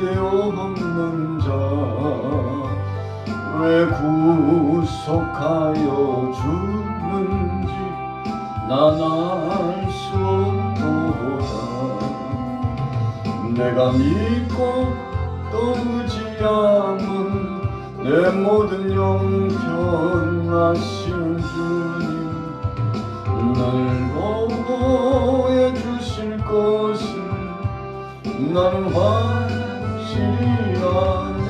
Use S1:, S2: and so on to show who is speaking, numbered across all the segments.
S1: 쓸데없는 자 왜 구속하여 주는지 난 알 수 없도다. 내가 믿고 또 의지함은 내 모든 영평하시는 주님 늘 보호해 주실 것을 나는 확실히 아네.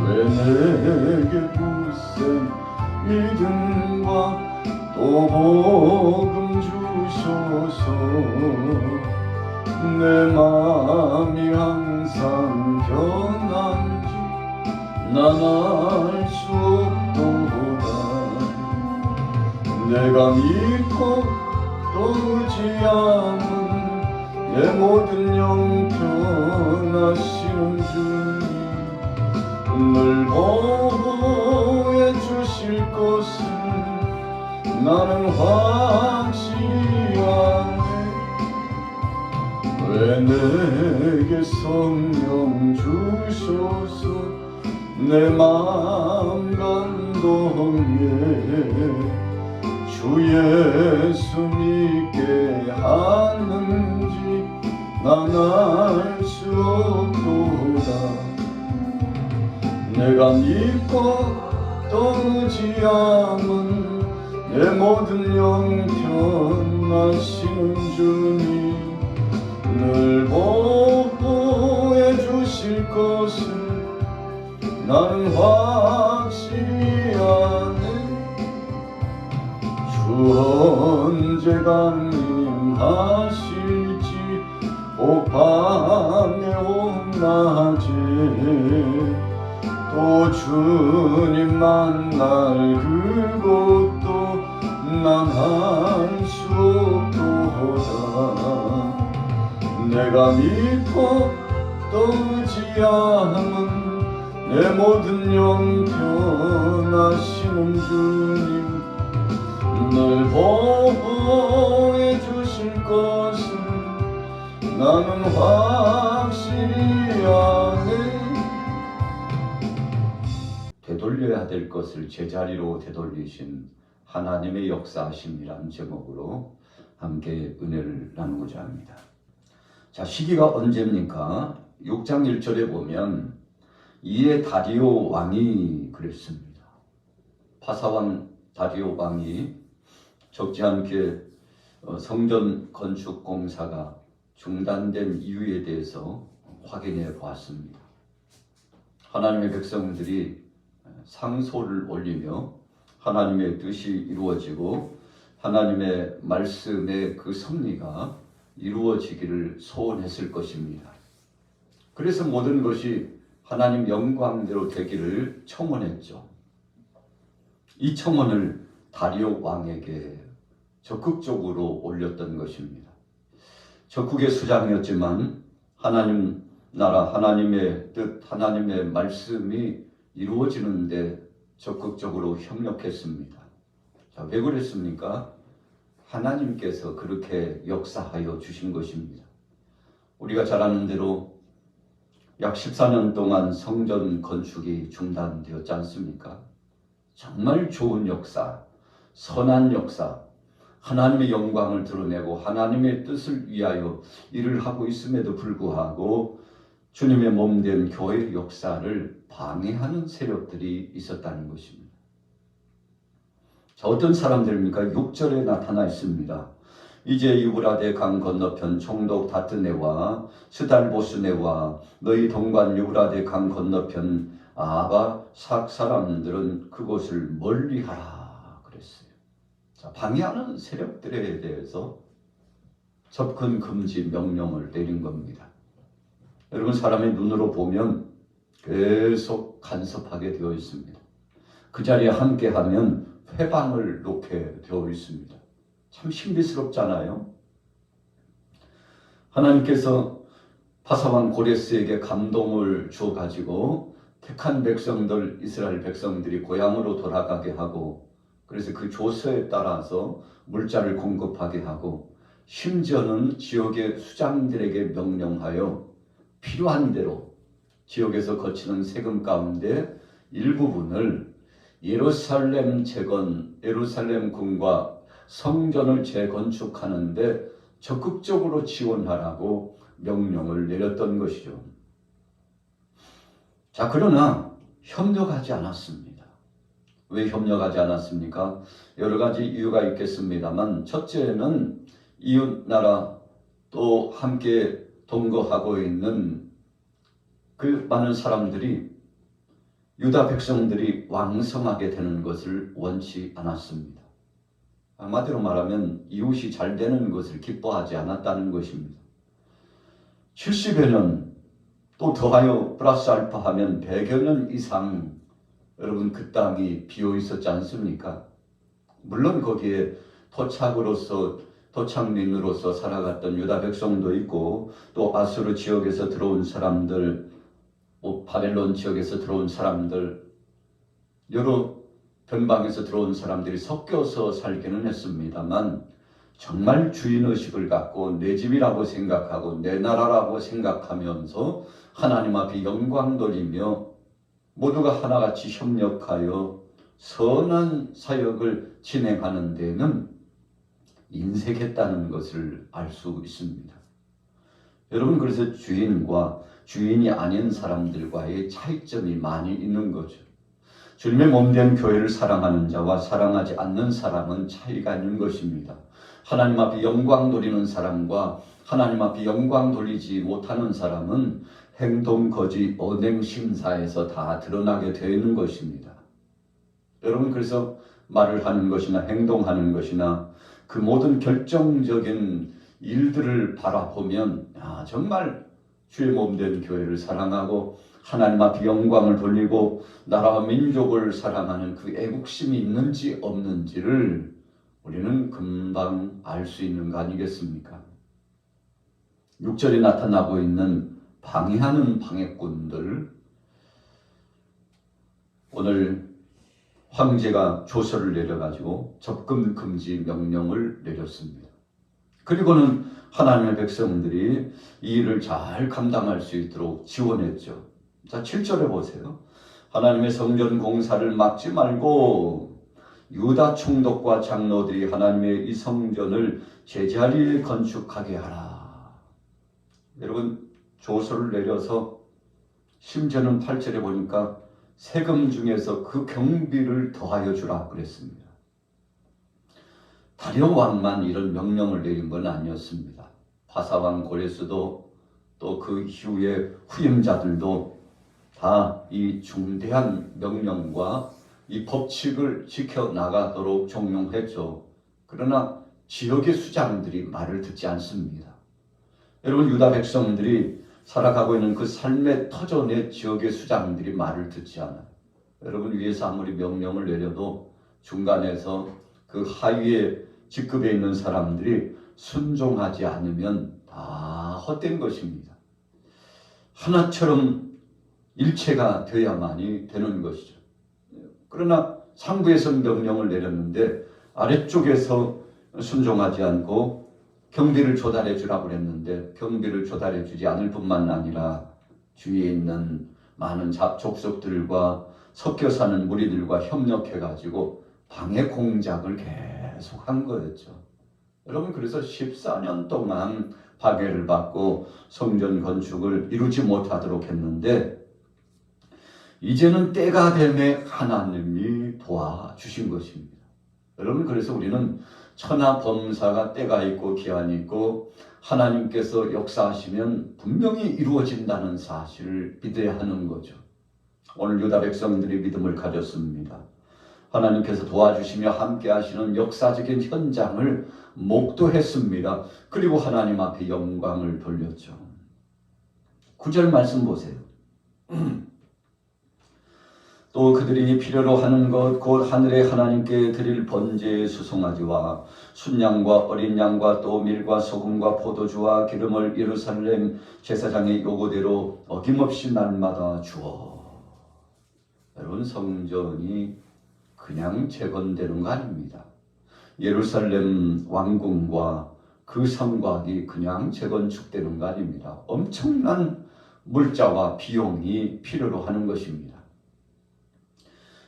S1: 왜 내게 굳센 믿음과 또 복음 주셔서 내 마음이 항상 변한지 난 알 수 없도다. 내가 믿고 또 의지함은 내 모든 영평하시는 주님 늘 보호해 주실 것을 나는 확실히 아네. 왜 내게 성령 주셔서 내 마음 감동에 주 예수 믿게 하는지 난 알 수 없도다. 내가 믿고 또 의지함은 내 모든 영평하시는 주님 늘 보호해 주실 것을 나는 확실히 아네. 주 언제 강림하실지 오밤에 온낮에 또 주님 만날 그곳도 난 알 수 없도다. 내가 믿고 또 의지함은 내 모든 영평하시는 주님 늘 보호해 주실 것을 나는 확실히 아네. 되돌려야 될 것을 제자리로 되돌리신 하나님의 역사하심이란 제목으로 함께 은혜를 나누고자 합니다. 자, 시기가 언제입니까? 6장 1절에 보면 이에 다리오 왕이 그랬습니다. 파사왕 다리오 왕이 적지 않게 성전 건축 공사가 중단된 이유에 대해서 확인해 보았습니다. 하나님의 백성들이 상소를 올리며 하나님의 뜻이 이루어지고 하나님의 말씀의 그 섭리가 이루어지기를 소원했을 것입니다. 그래서 모든 것이 하나님 영광대로 되기를 청원했죠. 이 청원을 다리오 왕에게 적극적으로 올렸던 것입니다. 적국의 수장이었지만 하나님 나라, 하나님의 뜻, 하나님의 말씀이 이루어지는데 적극적으로 협력했습니다. 자, 왜 그랬습니까? 하나님께서 그렇게 역사하여 주신 것입니다. 우리가 잘 아는 대로 약 14년 동안 성전 건축이 중단되었지 않습니까? 정말 좋은 역사, 선한 역사, 하나님의 영광을 드러내고 하나님의 뜻을 위하여 일을 하고 있음에도 불구하고 주님의 몸된 교회 역사를 방해하는 세력들이 있었다는 것입니다. 자, 어떤 사람들입니까? 6절에 나타나 있습니다. 이제 유브라데 강 건너편 총독 다트네와 스달보스네와 너희 동관 유브라데 강 건너편 아바 삭 사람들은 그곳을 멀리하라 그랬어요. 자, 방해하는 세력들에 대해서 접근 금지 명령을 내린 겁니다. 여러분, 사람의 눈으로 보면 계속 간섭하게 되어 있습니다. 그 자리에 함께하면 회방을 놓게 되어 있습니다. 참 신비스럽잖아요. 하나님께서 파사왕 고레스에게 감동을 주어가지고 택한 백성들, 이스라엘 백성들이 고향으로 돌아가게 하고, 그래서 그 조서에 따라서 물자를 공급하게 하고 심지어는 지역의 수장들에게 명령하여 필요한 대로 지역에서 거치는 세금 가운데 일부분을 예루살렘 궁과 성전을 재건축하는데 적극적으로 지원하라고 명령을 내렸던 것이죠. 자, 그러나 협력하지 않았습니다. 왜 협력하지 않았습니까? 여러 가지 이유가 있겠습니다만, 첫째는 이웃 나라 또 함께 동거하고 있는 그 많은 사람들이 유다 백성들이 왕성하게 되는 것을 원치 않았습니다. 한마디로 말하면 이웃이 잘 되는 것을 기뻐하지 않았다는 것입니다. 70여 년 또 더하여 플러스 알파 하면 100여 년 이상 여러분 그 땅이 비어 있었지 않습니까? 물론 거기에 토착민으로서 살아갔던 유다 백성도 있고 또 아수르 지역에서 들어온 사람들, 바벨론 지역에서 들어온 사람들, 여러 변방에서 들어온 사람들이 섞여서 살기는 했습니다만 정말 주인의식을 갖고 내 집이라고 생각하고 내 나라라고 생각하면서 하나님 앞에 영광 돌리며 모두가 하나같이 협력하여 선한 사역을 진행하는 데는 인색했다는 것을 알 수 있습니다. 여러분, 그래서 주인과 주인이 아닌 사람들과의 차이점이 많이 있는 거죠. 주님의 몸된 교회를 사랑하는 자와 사랑하지 않는 사람은 차이가 있는 것입니다. 하나님 앞에 영광 돌리는 사람과 하나님 앞에 영광 돌리지 못하는 사람은 행동, 거짓, 언행, 심사에서 다 드러나게 되어 있는 것입니다. 여러분, 그래서 말을 하는 것이나 행동하는 것이나 그 모든 결정적인 일들을 바라보면 정말 주의 몸된 교회를 사랑하고 하나님 앞에 영광을 돌리고 나라와 민족을 사랑하는 그 애국심이 있는지 없는지를 우리는 금방 알 수 있는 거 아니겠습니까? 6절에 나타나고 있는 방해하는 방해꾼들, 오늘 황제가 조서를 내려가지고 접근 금지 명령을 내렸습니다. 그리고는 하나님의 백성들이 이 일을 잘 감당할 수 있도록 지원했죠. 자, 7절에 보세요. 하나님의 성전 공사를 막지 말고 유다 총독과 장로들이 하나님의 이 성전을 제자리에 건축하게 하라. 여러분, 조서를 내려서 심지어는 8절에 보니까 세금 중에서 그 경비를 더하여 주라 그랬습니다. 다리오 왕만 이런 명령을 내린 건 아니었습니다. 바사왕 고레스도 또 그 이후에 후임자들도 다 이 중대한 명령과 이 법칙을 지켜나가도록 종용했죠. 그러나 지역의 수장들이 말을 듣지 않습니다. 여러분, 유다 백성들이 살아가고 있는 그 삶의 터전의 지역의 수장들이 말을 듣지 않아요. 여러분, 위에서 아무리 명령을 내려도 중간에서 그 하위에 직급에 있는 사람들이 순종하지 않으면 다 헛된 것입니다. 하나처럼 일체가 되어야만이 되는 것이죠. 그러나 상부에서 명령을 내렸는데 아래쪽에서 순종하지 않고 경비를 조달해 주라고 그랬는데 경비를 조달해 주지 않을 뿐만 아니라 주위에 있는 많은 족속들과 섞여 사는 무리들과 협력해가지고 방해 공작을 계속한 거였죠. 여러분, 그래서 14년 동안 파괴를 받고 성전 건축을 이루지 못하도록 했는데 이제는 때가 되매 하나님이 도와주신 것입니다. 여러분, 그래서 우리는 천하 범사가 때가 있고 기한이 있고 하나님께서 역사하시면 분명히 이루어진다는 사실을 믿어야 하는 거죠. 오늘 유다 백성들이 믿음을 가졌습니다. 하나님께서 도와주시며 함께 하시는 역사적인 현장을 목도했습니다. 그리고 하나님 앞에 영광을 돌렸죠. 9절 말씀 보세요. 또 그들이 필요로 하는 것 곧 하늘의 하나님께 드릴 번제의 수송아지와 순양과 어린 양과 또 밀과 소금과 포도주와 기름을 예루살렘 제사장의 요구대로 어김없이 날마다 주어. 여러분, 성전이 그냥 재건되는 거 아닙니다. 예루살렘 왕궁과 그 성곽이 그냥 재건축되는 거 아닙니다. 엄청난 물자와 비용이 필요로 하는 것입니다.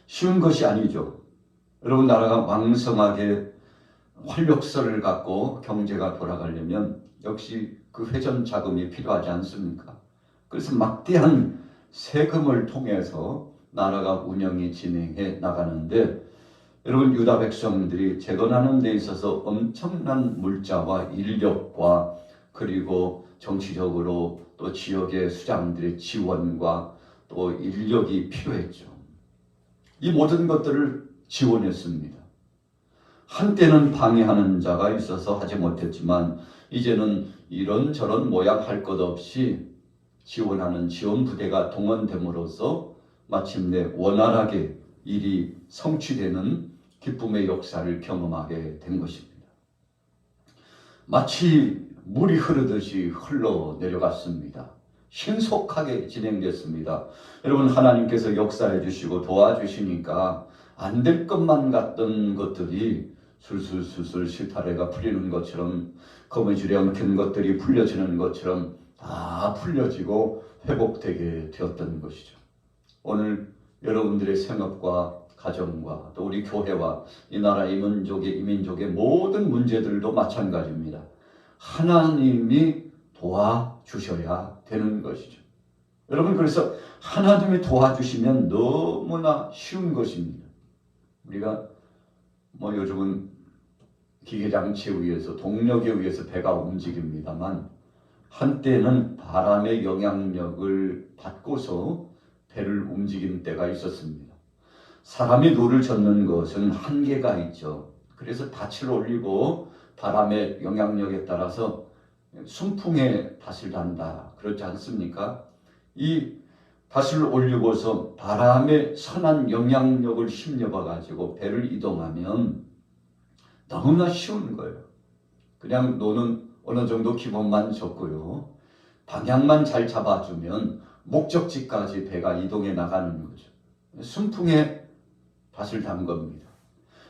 S1: 쉬운 것이 아니죠. 여러분, 나라가 왕성하게 활력소를 갖고 경제가 돌아가려면 역시 그 회전 자금이 필요하지 않습니까? 그래서 막대한 세금을 통해서 나라가 운영이 진행해 나가는데, 여러분, 유다 백성들이 재건하는 데 있어서 엄청난 물자와 인력과 그리고 정치적으로 또 지역의 수장들의 지원과 또 인력이 필요했죠. 이 모든 것들을 지원했습니다. 한때는 방해하는 자가 있어서 하지 못했지만 이제는 이런저런 모양 할 것 없이 지원하는 지원 부대가 동원됨으로써 마침내 원활하게 일이 성취되는 기쁨의 역사를 경험하게 된 것입니다. 마치 물이 흐르듯이 흘러내려갔습니다. 신속하게 진행됐습니다. 여러분, 하나님께서 역사해 주시고 도와주시니까 안 될 것만 같던 것들이 술술술술 실타래가 풀리는 것처럼, 거미줄에 엉킨 것들이 풀려지는 것처럼 다 풀려지고 회복되게 되었던 것이죠. 오늘 여러분들의 생업과 가정과 또 우리 교회와 이 나라 이 민족의 모든 문제들도 마찬가지입니다. 하나님이 도와주셔야 되는 것이죠. 여러분, 그래서 하나님이 도와주시면 너무나 쉬운 것입니다. 우리가 요즘은 기계장치에 의해서, 동력에 의해서 배가 움직입니다만, 한때는 바람의 영향력을 받고서 배를 움직이는 때가 있었습니다. 사람이 노를 젓는 것은 한계가 있죠. 그래서 닻을 올리고 바람의 영향력에 따라서 순풍에 닻을 단다, 그렇지 않습니까? 이 닻을 올리고서 바람의 선한 영향력을 힘입어 가지고 배를 이동하면 너무나 쉬운 거예요. 그냥 노는 어느 정도 기본만 줬고요, 방향만 잘 잡아주면 목적지까지 배가 이동해 나가는 거죠. 순풍에 밭을 단 겁니다.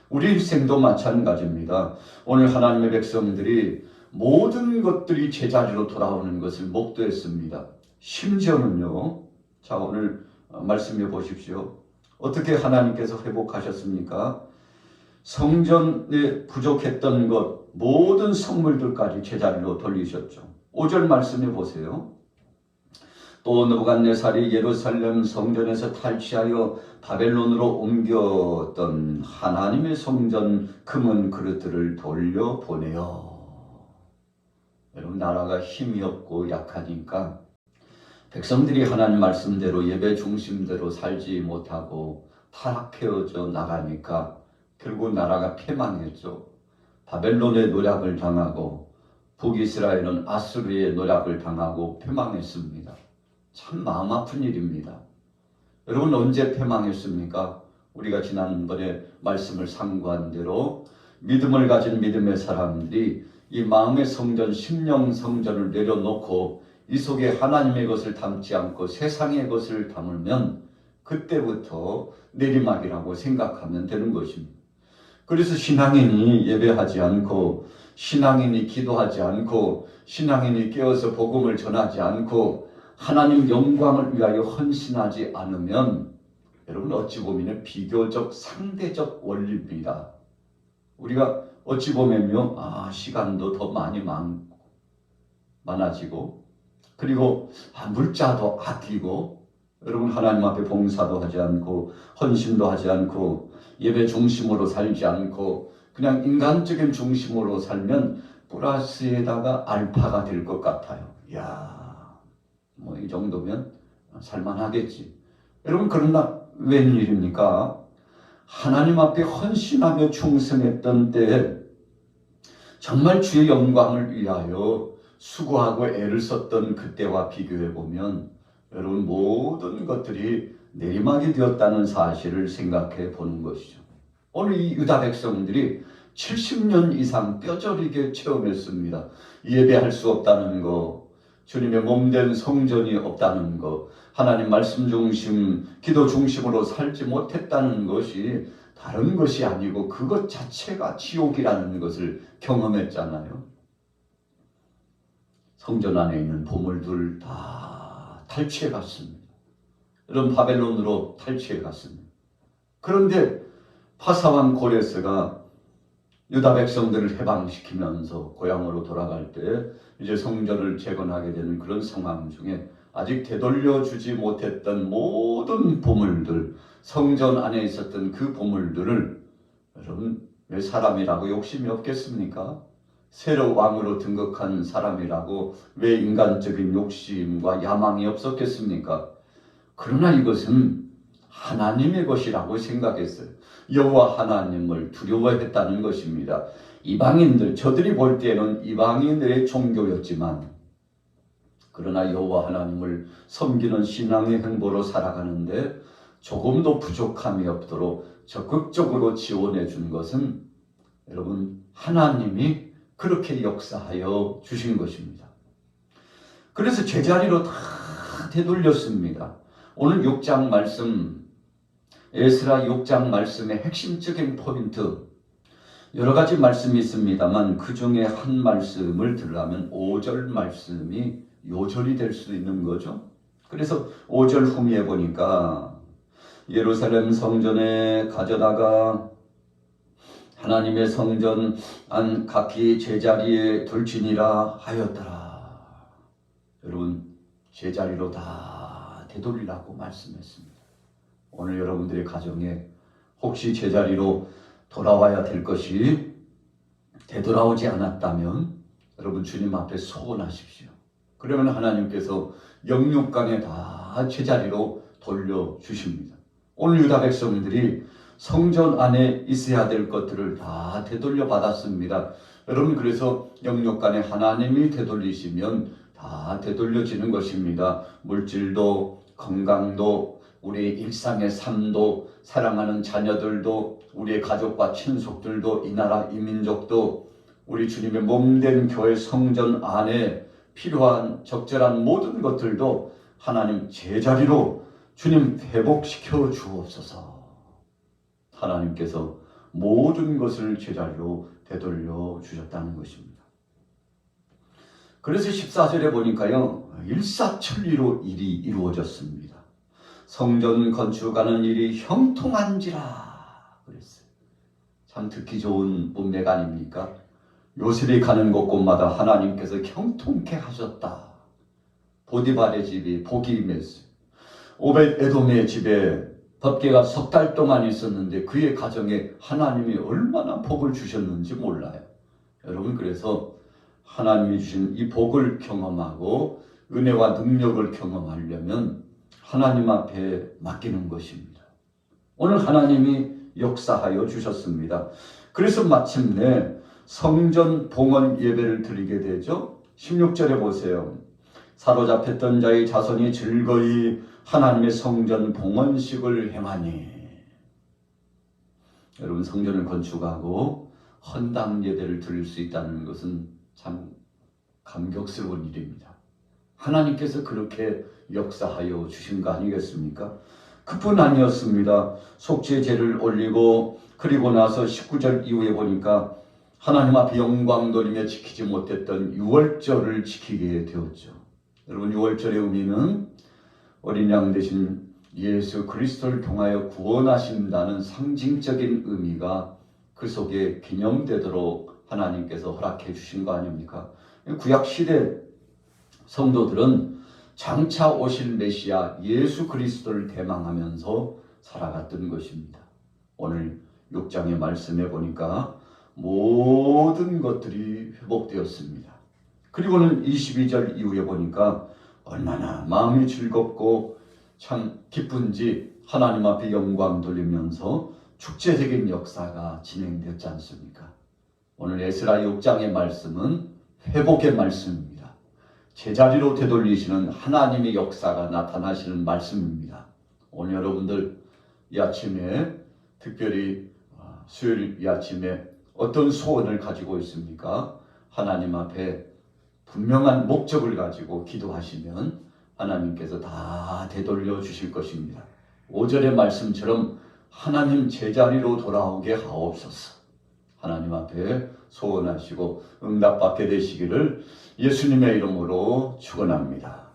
S1: 우리 인생도 마찬가지입니다. 오늘 하나님의 백성들이 모든 것들이 제자리로 돌아오는 것을 목도했습니다. 심지어는요, 자, 오늘 말씀해 보십시오. 어떻게 하나님께서 회복하셨습니까? 성전에 부족했던 것, 모든 성물들까지 제자리로 돌리셨죠. 5절 말씀해 보세요. 또 느부갓네살이 예루살렘 성전에서 탈취하여 바벨론으로 옮겼던 하나님의 성전 금은 그릇들을 돌려보내요. 여러분, 나라가 힘이 없고 약하니까 백성들이 하나님 말씀대로 예배 중심대로 살지 못하고 타락해져 나가니까 결국 나라가 패망했죠. 바벨론의 노략을 당하고 북이스라엘은 아수르의 노략을 당하고 패망했습니다. 참 마음 아픈 일입니다. 여러분, 언제 패망했습니까? 우리가 지난번에 말씀을 상고한 대로 믿음을 가진 믿음의 사람들이 이 마음의 성전, 심령 성전을 내려놓고 이 속에 하나님의 것을 담지 않고 세상의 것을 담으면 그때부터 내리막이라고 생각하면 되는 것입니다. 그래서 신앙인이 예배하지 않고, 신앙인이 기도하지 않고, 신앙인이 깨어서 복음을 전하지 않고 하나님 영광을 위하여 헌신하지 않으면, 여러분, 어찌 보면 비교적 상대적 원리입니다. 우리가 어찌 보면요, 시간도 더 많아지고, 그리고 물자도 아끼고, 여러분, 하나님 앞에 봉사도 하지 않고 헌신도 하지 않고 예배 중심으로 살지 않고 그냥 인간적인 중심으로 살면 플러스에다가 알파가 될 것 같아요. 이 정도면 살만하겠지. 여러분, 그러나 웬일입니까? 하나님 앞에 헌신하며 충성했던 때에 정말 주의 영광을 위하여 수고하고 애를 썼던 그때와 비교해 보면 여러분, 모든 것들이 내리막이 되었다는 사실을 생각해 보는 것이죠. 오늘 이 유다 백성들이 70년 이상 뼈저리게 체험했습니다. 예배할 수 없다는 거, 주님의 몸된 성전이 없다는 것, 하나님 말씀 중심, 기도 중심으로 살지 못했다는 것이 다른 것이 아니고 그것 자체가 지옥이라는 것을 경험했잖아요. 성전 안에 있는 보물들 다 탈취해 갔습니다. 이런 바벨론으로 탈취해 갔습니다. 그런데 파사왕 고레스가 유다 백성들을 해방시키면서 고향으로 돌아갈 때 이제 성전을 재건하게 되는 그런 상황 중에 아직 되돌려주지 못했던 모든 보물들, 성전 안에 있었던 그 보물들을, 여러분 왜 사람이라고 욕심이 없겠습니까? 새로 왕으로 등극한 사람이라고 왜 인간적인 욕심과 야망이 없었겠습니까? 그러나 이것은 하나님의 것이라고 생각했어요. 여호와 하나님을 두려워했다는 것입니다. 이방인들, 저들이 볼 때는 이방인들의 종교였지만, 그러나 여호와 하나님을 섬기는 신앙의 행보로 살아가는데 조금도 부족함이 없도록 적극적으로 지원해 준 것은 여러분 하나님이 그렇게 역사하여 주신 것입니다. 그래서 제자리로 다 되돌렸습니다. 오늘 6장 말씀, 에스라 6장 말씀의 핵심적인 포인트, 여러 가지 말씀이 있습니다만 그 중에 한 말씀을 들으려면 5절 말씀이 요절이 될 수 있는 거죠. 그래서 5절 후미에 보니까 예루살렘 성전에 가져다가 하나님의 성전 안 각기 제자리에 돌지니라 하였더라. 여러분 제자리로 다 되돌리라고 말씀했습니다. 오늘 여러분들의 가정에 혹시 제자리로 돌아와야 될 것이 되돌아오지 않았다면 여러분 주님 앞에 소원하십시오. 그러면 하나님께서 영육간에 다 제자리로 돌려주십니다. 오늘 유다 백성들이 성전 안에 있어야 될 것들을 다 되돌려 받았습니다. 여러분 그래서 영육간에 하나님이 되돌리시면 다 되돌려지는 것입니다. 물질도, 건강도, 우리의 일상의 삶도, 사랑하는 자녀들도, 우리의 가족과 친속들도, 이 나라 이 민족도, 우리 주님의 몸된 교회 성전 안에 필요한 적절한 모든 것들도 하나님 제자리로 주님 회복시켜 주옵소서. 하나님께서 모든 것을 제자리로 되돌려 주셨다는 것입니다. 그래서 14절에 보니까요, 일사천리로 일이 이루어졌습니다. 성전 건축하는 일이 형통한지라 그랬어요. 참 듣기 좋은 문맥 아닙니까? 요셉이 가는 곳곳마다 하나님께서 형통케 하셨다. 보디발의 집이 복이 임했어요. 오벳 에돔의 집에 법궤가 3달 동안 있었는데 그의 가정에 하나님이 얼마나 복을 주셨는지 몰라요. 여러분 그래서 하나님이 주신 이 복을 경험하고 은혜와 능력을 경험하려면 하나님 앞에 맡기는 것입니다. 오늘 하나님이 역사하여 주셨습니다. 그래서 마침내 성전 봉헌 예배를 드리게 되죠. 16절에 보세요. 사로잡혔던 자의 자손이 즐거이 하나님의 성전 봉헌식을 행하니. 여러분 성전을 건축하고 헌당 예배를 드릴 수 있다는 것은 참 감격스러운 일입니다. 하나님께서 그렇게 역사하여 주신 거 아니겠습니까? 그뿐 아니었습니다. 속죄 제를 올리고 그리고 나서 19절 이후에 보니까 하나님 앞에 영광 돌리며 지키지 못했던 유월절을 지키게 되었죠. 여러분 유월절의 의미는 어린 양 대신 예수 그리스도를 통하여 구원하신다는 상징적인 의미가 그 속에 기념되도록 하나님께서 허락해 주신 거 아닙니까? 구약시대 성도들은 장차 오실 메시아 예수 그리스도를 대망하면서 살아갔던 것입니다. 오늘 6장의 말씀에 보니까 모든 것들이 회복되었습니다. 그리고는 22절 이후에 보니까 얼마나 마음이 즐겁고 참 기쁜지 하나님 앞에 영광 돌리면서 축제적인 역사가 진행되었지 않습니까? 오늘 에스라 6장의 말씀은 회복의 말씀입니다. 제자리로 되돌리시는 하나님의 역사가 나타나시는 말씀입니다. 오늘 여러분들 이 아침에 특별히 수요일 이 아침에 어떤 소원을 가지고 있습니까? 하나님 앞에 분명한 목적을 가지고 기도하시면 하나님께서 다 되돌려 주실 것입니다. 5절의 말씀처럼 하나님 제자리로 돌아오게 하옵소서. 하나님 앞에 소원하시고 응답받게 되시기를 예수님의 이름으로 축원합니다.